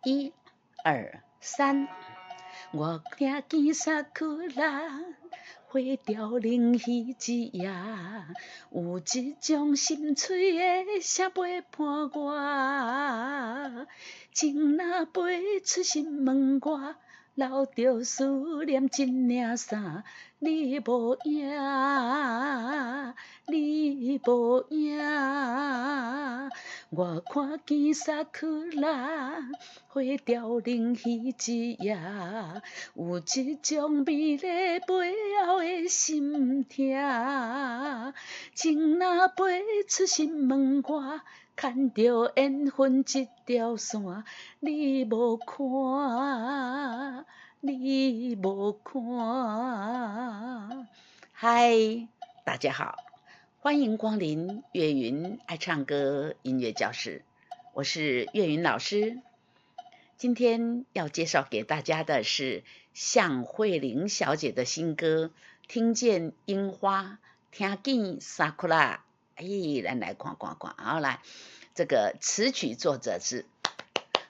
一、二、三，我听见萨库拉，花凋零稀一夜，有一种心碎的声陪伴我，情若飞出心门外，留着思念一领衫，你无影，你无影。我看见萨库拉，花凋零稀一夜，有一种美丽背后的心痛，情若飞出心门外，牵着缘分一条线，你无看，你无看。嗨，大家好，欢迎光临岳云爱唱歌音乐教室，我是岳云老师。今天要介绍给大家的是向慧玲小姐的新歌《听见樱花，听见萨库拉》。咱来看看看，好来，这个词曲作者是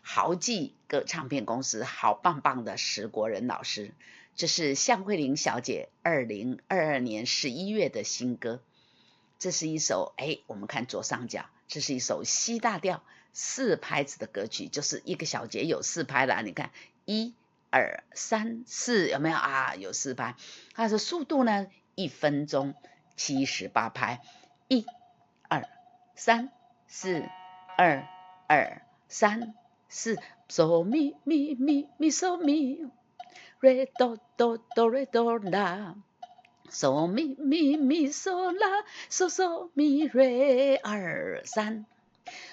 豪记歌唱片公司好棒棒的石国人老师。这是向慧玲小姐2022年11月的新歌。这是一首我们看左上角，这是一首 C 大调4拍子的歌曲，就是一个小节有4拍啦。你看1、2、3、4，有没有啊？有4拍。它的速度呢，1分钟78拍。1、2、3、4、2、2、3、4，嗦咪咪咪咪嗦咪，瑞哆哆哆瑞哆啦。嗦咪咪咪嗦啦，嗦嗦咪瑞2、3，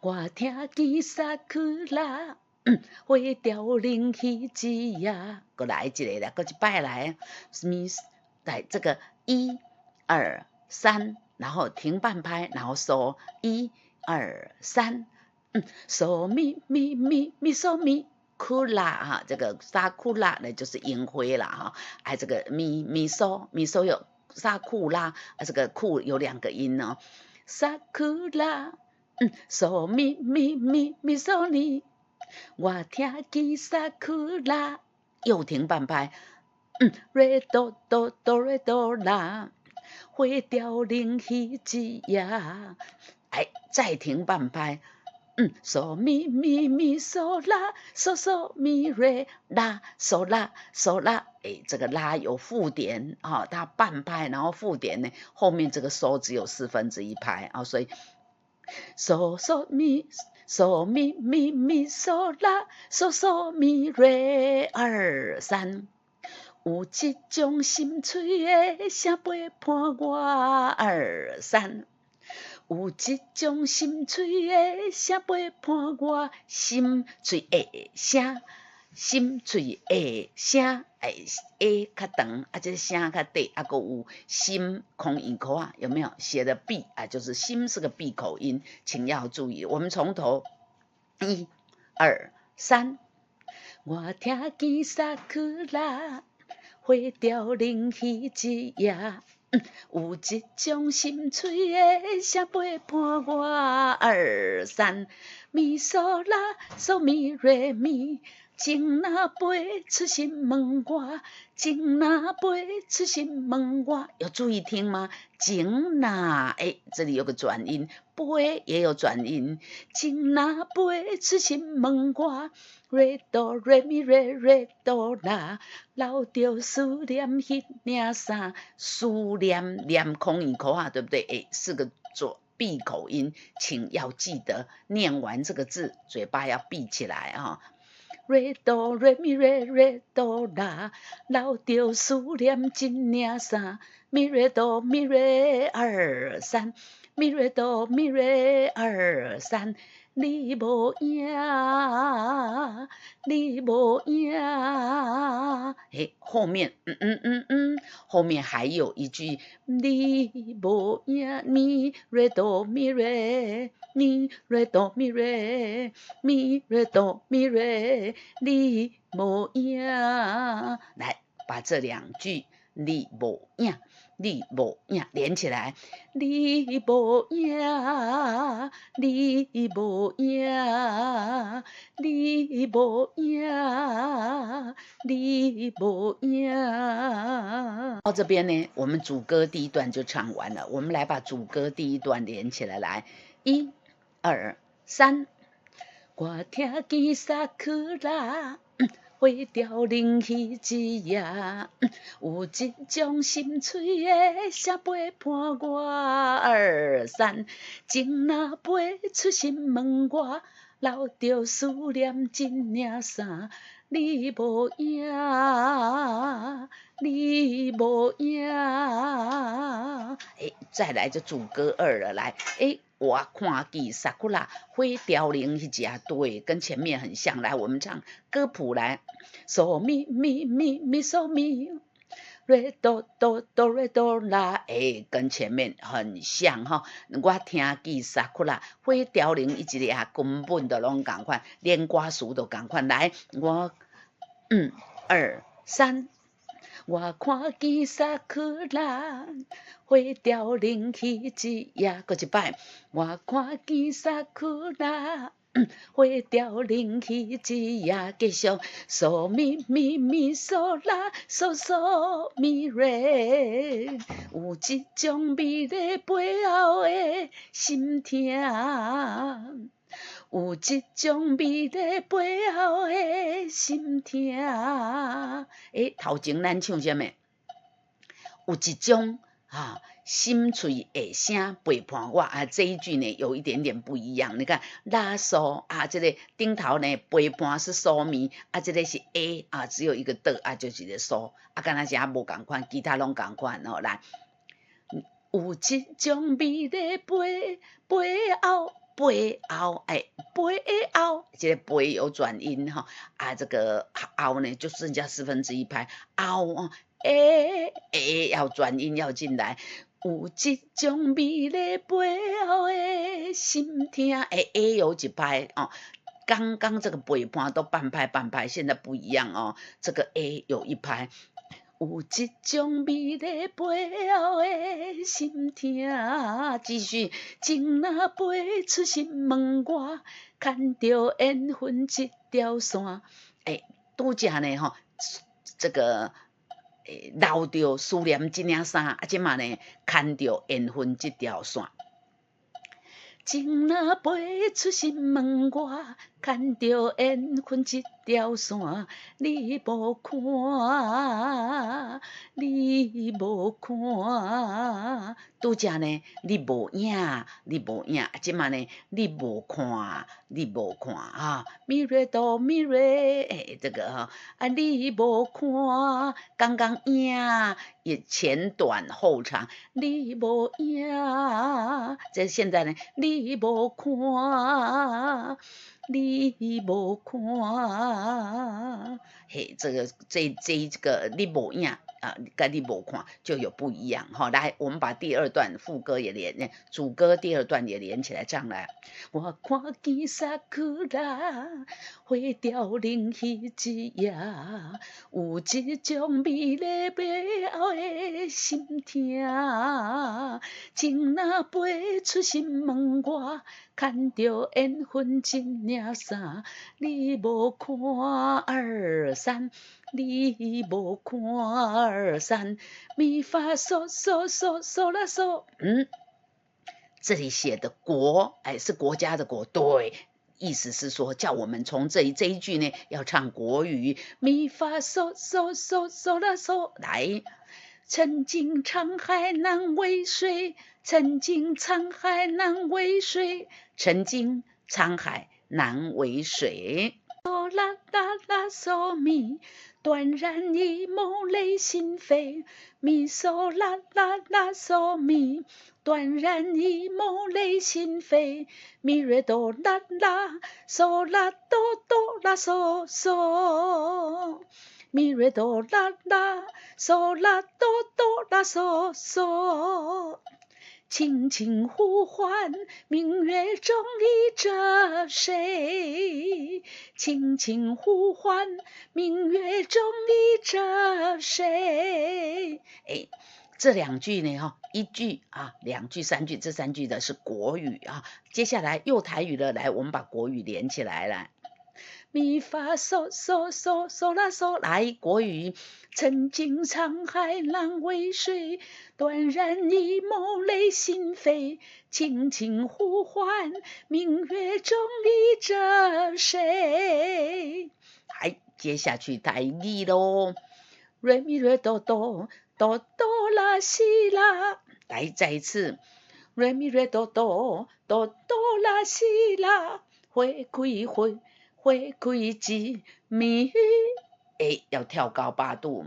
我听见萨库拉，花凋零稀一夜。过来一个啦，过一摆来，来这个1、2、3，然后停半拍，然后嗦1、2、3，嗦咪咪咪咪嗦咪。库拉哈，这个萨库拉呢就是樱花啦哈，这个咪嗦有萨库拉，这个库有2个音哦，萨库拉，嗦咪咪咪咪嗦你，我听见萨库拉，又停半拍，瑞哆哆哆瑞哆啦，花凋零稀一夜，再停半拍。嗦咪咪咪嗦啦，嗦嗦咪瑞啦，嗦啦嗦啦，这个拉有附点啊，它半拍，然后附点呢，后面这个嗦只有1/4拍啊，所以嗦嗦咪嗦咪咪咪嗦啦，嗦嗦咪瑞2、3，有一种心碎的声陪伴我2、3。有一种心碎的声陪伴我，心碎的声，心碎的声，较长，这声较短，还有心空音口啊，有没有写的闭啊？就是心是个闭口音，请要注意。我们从头1、2、3，我听见萨库拉，花凋零稀一夜。有一种心碎的声陪伴我2、3，咪嗦啦嗦咪瑞咪，情若飞出心门外，情若飞出心门外，有注意听吗？情若这里有个转音，飞也有转音，情若飞出心门外，瑞哆瑞咪瑞瑞哆啦，留着思念迄领衫，思念念空音口啊，对不对？4个闭口音，请要记得念完这个字，嘴巴要闭起来啊。瑞哆瑞咪瑞瑞哆啦，留着思念一领衫，咪瑞哆咪瑞2、3，咪瑞哆咪瑞2、3。你无影，你无影，后面后面还有一句你无影，咪瑞哆咪瑞，咪瑞哆咪瑞，咪瑞哆咪瑞，你无影。来，把这2句你无影，你无影，连起来，你无影，你无影，你无影，你无影。到这边呢，我们主歌第一段就唱完了。我们来把主歌第一段连起来，来，1、2、3。我听见萨克拉花凋零迄一夜，有一种心碎的声陪伴我。2、3，情若飞出心门外，留着思念一领衫。你无影，你无影。再来就主歌2了，来，我看见萨库拉花凋零一家，对，跟前面很像。来，我们唱歌谱来，嗦咪咪咪咪嗦咪，瑞哆哆哆瑞哆啦，跟前面很像哈。我听见萨库拉花凋零一家，根本都拢同款，连歌词都同款。来，我1、2、3。我看见萨克拉花凋零迄一夜，搁一摆。我看见萨克拉花凋零迄一夜，继续嗦咪咪咪嗦啦嗦嗦咪瑞，有一种美丽背后的心痛。有一种美丽背后的心痛。头前咱唱什么？有一种心碎的声陪伴我这一句呢有一点点不一样。你看拉嗦这个顶头呢陪伴是嗦咪这个是 A 只有一个的就是一个嗦敢若是无同款，其他拢同款来，有一种美丽背后。背后，这个背有转音这个后呢就剩下1/4拍，后要转音要进来，有一种美丽背后的心痛有一拍刚刚这个背盘都半拍，现在不一样这个 A 有一拍。有一种美丽背后的心痛，继续情若飞出心门外，牵着缘分一条线。拄则呢这个留着思念一领衫，即嘛呢牵着缘分一条线。情若飞出心门外，牵着缘分一条线。你无看，你无看，拄则呢你无影，你无影，即嘛呢你无看，你无看咪瑞哆咪瑞，这个你无看，刚刚影也前短后长，你无影，这现在呢你无看，你无看，这个你无影跟你无看就有不一样来，我们把第2段副歌也连，主歌第2段也连起来唱来。我看见萨克拉花凋零迄一夜，有一种美丽背后的心痛。情若飞出心门外，牵着缘分一领衫。你无看2、3，你无看2、3，咪发嗦嗦嗦嗦啦嗦。这里写的国是国家的国，对，意思是说叫我们从这一句呢要唱国语，咪发嗦嗦嗦嗦啦嗦。来，曾经沧海难为水，曾经沧海难为水，曾经沧海难为水。嗦啦啦啦嗦咪，断然一梦泪心扉。咪嗦啦啦啦嗦咪，断然一梦泪心扉。咪瑞哆啦啦，嗦啦哆哆啦嗦嗦。咪瑞哆啦啦，嗦啦哆哆啦嗦嗦。轻轻呼唤，明月中立着谁？轻轻呼唤，明月中立着谁？哎，这两句呢，一句啊，两句、三句，这三句的是国语啊。接下来又台语了，来，我们把国语连起来了。咪发嗦嗦嗦嗦啦嗦，来国语。曾经沧海难为水，断然一梦泪心扉。轻轻呼唤，明月中立着谁？来，接下去台语咯。瑞咪瑞哆哆哆哆啦西啦，来再一次。瑞咪瑞哆哆哆哆啦西啦，花开花。花开一米，哎，要跳高8度。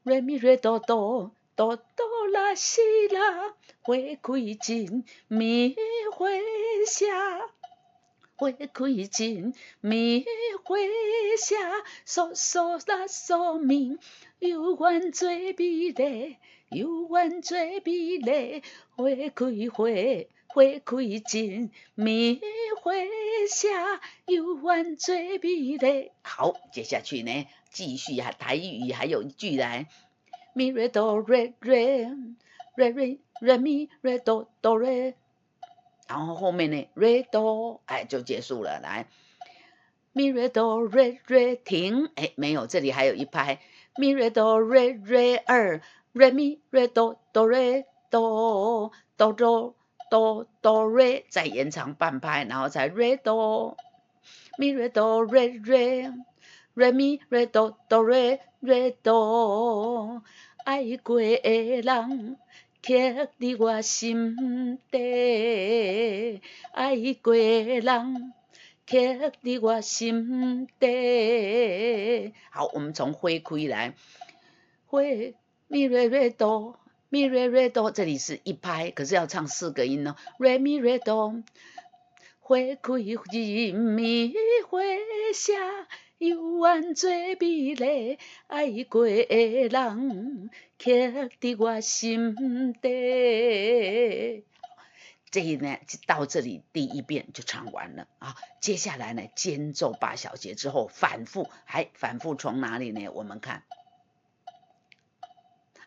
瑞咪瑞哆哆哆哆啦西啦，花开一米花下，花开一米花下，嗦嗦啦嗦咪，有缘做美丽，有缘做美丽，花开花。花开一米花下，有缘做美丽。好，接下去呢，继续啊，台语还有一句来，咪瑞哆瑞瑞瑞瑞瑞咪瑞哆哆瑞，然后后面呢瑞哆，哎就结束了。来，咪瑞哆瑞瑞停，哎没有，这里还有一拍，咪瑞哆瑞瑞2，瑞咪瑞哆哆瑞哆哆哆。哆哆瑞，再延长半拍，然后再瑞哆，咪瑞哆瑞瑞，瑞咪瑞哆哆瑞瑞哆，爱过的人刻伫我心底，爱过的人刻伫我心底。好，我们从花开来，花咪瑞瑞哆。咪瑞瑞哆，这里是一拍，可是要唱4个音哦。瑞咪瑞哆，花开一米花下，有缘做美丽，爱过的人刻伫我心底。这一呢，到这里第一遍就唱完了啊。接下来呢，间奏8小节之后反复，还反复从哪里呢？我们看。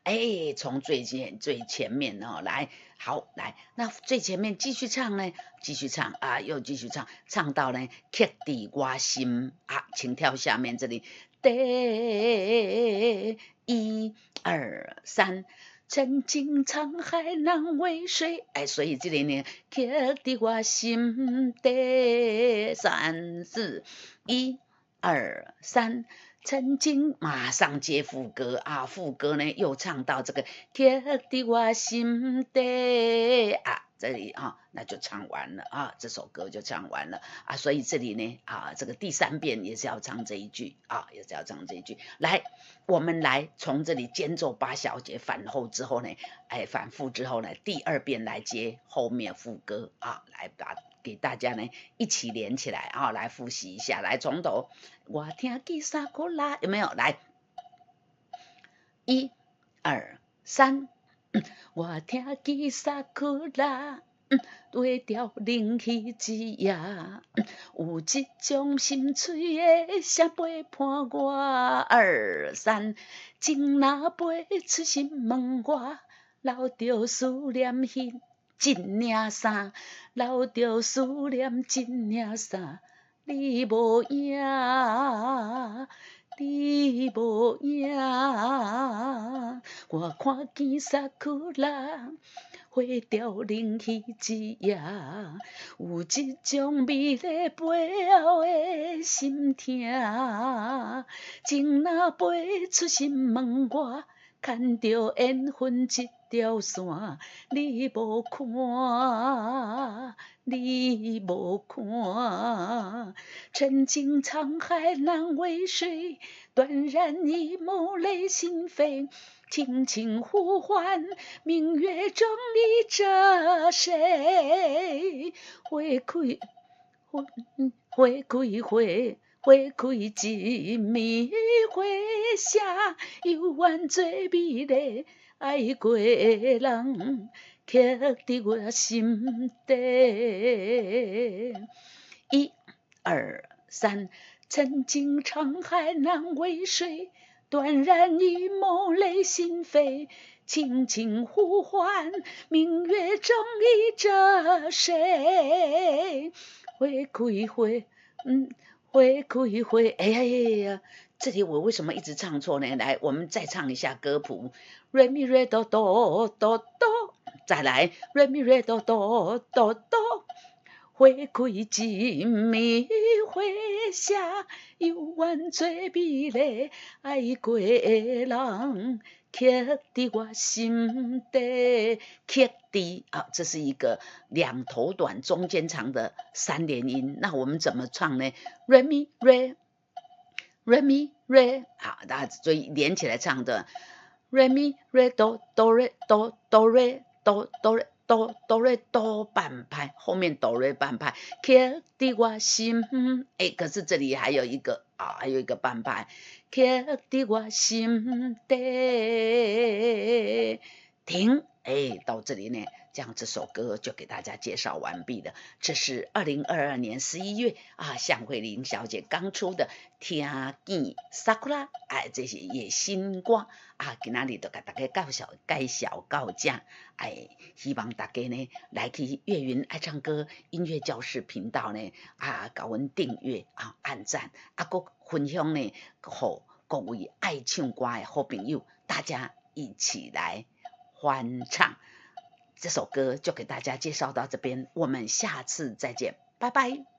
哎，从最前面哦，来，好来，那最前面继续唱呢，继续唱啊，又继续唱，唱到呢刻伫我心啊，请跳下面这里，1、2、3，曾经沧海难为水，哎，所以这里呢刻伫我心底，3、4、1、2、3。曾经马上接副歌啊，副歌呢又唱到这个刻伫我心底啊，这里啊那就唱完了啊，这首歌就唱完了啊，所以这里呢啊这个第3遍也是要唱这一句啊，也是要唱这一句。来，我们来从这里间奏8小节反后之后呢，哎反复之后呢，第2遍来接后面副歌啊，来把给大家呢一起连起来啊，来复习一下，来从头。我听见萨库拉，有没有？来，1、2、3，我听见萨库拉，对调冷气之夜，有一种心碎的声陪伴我。2、3，情若飞出心问我，留着思念迄一领衫，留着思念一领衫。你无影，你无影，我看见萨库拉花凋零去一夜，有一种美丽背后的心痛，情若飞出心问我，牵着缘分一条线，你无看。你无看，曾经沧海难为水，断然一梦泪心扉。轻轻呼唤，明月中立着谁？花开花开一米花下，有缘做美丽，爱过的人。刻伫我心底。1、2、3，曾经沧海难为水，断然一梦泪心扉。轻轻呼唤，明月正倚着谁？花开花，花开花。哎呀，这里我为什么一直唱错呢？来，我们再唱一下歌谱。瑞咪瑞哆哆哆哆，再来瑞咪瑞哆哆哆哆。花开尽迷花下，有万最美丽爱过的人，刻伫我心底，刻伫啊，这是一个两头短中间长的3连音。那我们怎么唱呢？瑞咪瑞，瑞咪瑞，好，大家所以连起来唱的。瑞咪瑞哆哆瑞哆哆瑞哆哆瑞。哆哆瑞哆半拍，后面哆瑞半拍，刻伫我心。可是这里还有一个半拍，刻伫我心底。停，到这里呢，这样这首歌就给大家介绍完毕了。这是2022年11月向慧玲小姐刚出的《听见 Sakura》，这是野新歌今仔日就给大家介绍到这。希望大家呢来去岳云爱唱歌音乐教室频道呢给阮订阅按赞搁分享呢，给各位爱唱歌的好朋友，大家一起来欢唱。这首歌就给大家介绍到这边，我们下次再见，拜拜。